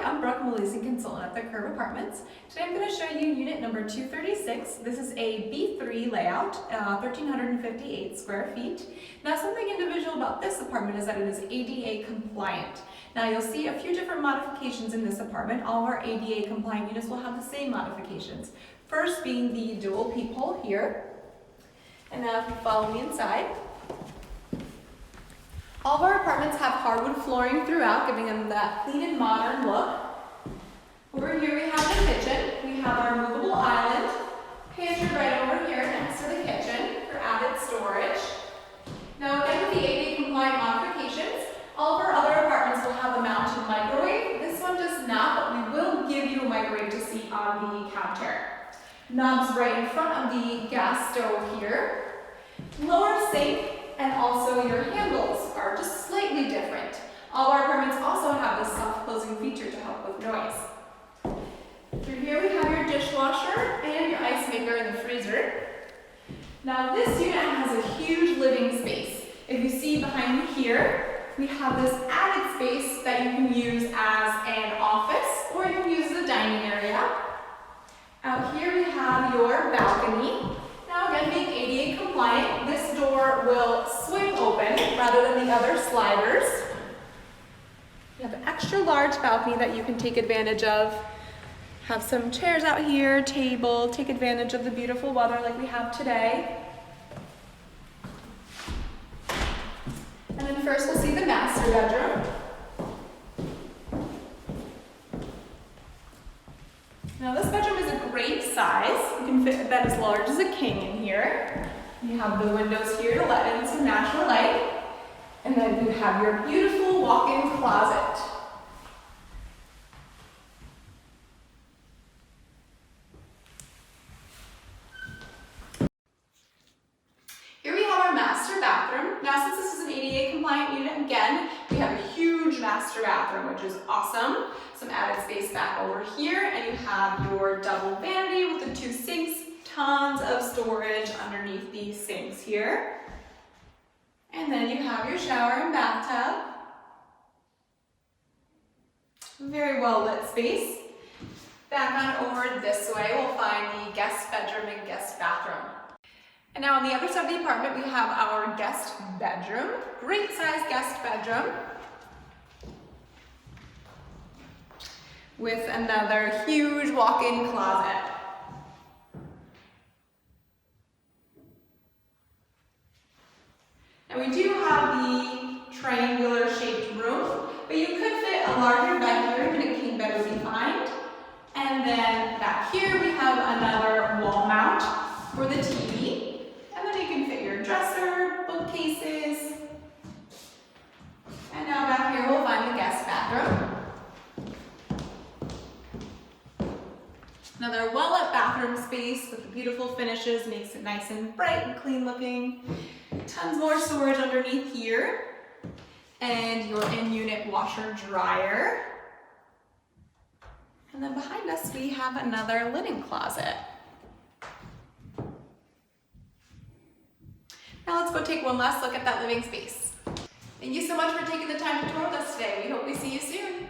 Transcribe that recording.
I'm Brooke, I'm a leasing consultant at the Curve Apartments. Today I'm going to show you unit number 236. This is a B3 layout, 1,358 square feet. Now something individual about this apartment is that it is ADA compliant. Now you'll see a few different modifications in this apartment. All of our ADA compliant units will have the same modifications. First being the dual peephole here. And now if you follow me inside. All of our apartments have hardwood flooring throughout, giving them that clean and modern look. Over here we have the kitchen. We have our movable island, pantry right over here next to the kitchen for added storage. Now again with the ADA compliant modifications, all of our other apartments will have a mounted microwave. This one does not, but we will give you a microwave to see on the counter. Knobs right in front of the gas stove here. Lower sink. And also your handles are just slightly different. All our apartments also have this soft closing feature to help with noise. Through here we have your dishwasher and your ice maker in the freezer. Now this unit has a huge living space. If you see behind me here, we have this added space that you can use as an office or you can use as a dining area. Out here we have your balcony. Now again, being ADA compliant, this door will swing open rather than the other sliders. You have an extra large balcony that you can take advantage of. Have some chairs out here, table, take advantage of the beautiful weather like we have today. And then first we'll see the master bedroom. Now this bedroom is a great size. You can fit a bed as large as a king in here. You have the windows here to let in some natural light. And then you have your beautiful walk-in closet. Here we have our master bathroom. Now since this is an ADA compliant unit, again, we have a huge master bathroom, which is awesome. Some added space back over here, and you have your double vanity with the two sinks, tons of storage underneath these sinks here. And then you have your shower and bathtub. Very well lit space. Back on over this way, we'll find the guest bedroom and guest bathroom. And now on the other side of the apartment, we have our guest bedroom. Great size guest bedroom. With another huge walk-in closet. And we do have the triangular shaped room, but you could fit a larger bed here, even a king bed would be fine. And then back here we have another wall mount for the TV. And then you can fit your dresser, bookcases. And now back here we'll find the guest bathroom. Another well-lit bathroom space with the beautiful finishes, makes it nice and bright and clean looking. Tons more storage underneath here. And your in-unit washer dryer. And then behind us we have another linen closet. Now let's go take one last look at that living space. Thank you so much for taking the time to tour with us today. We hope we see you soon.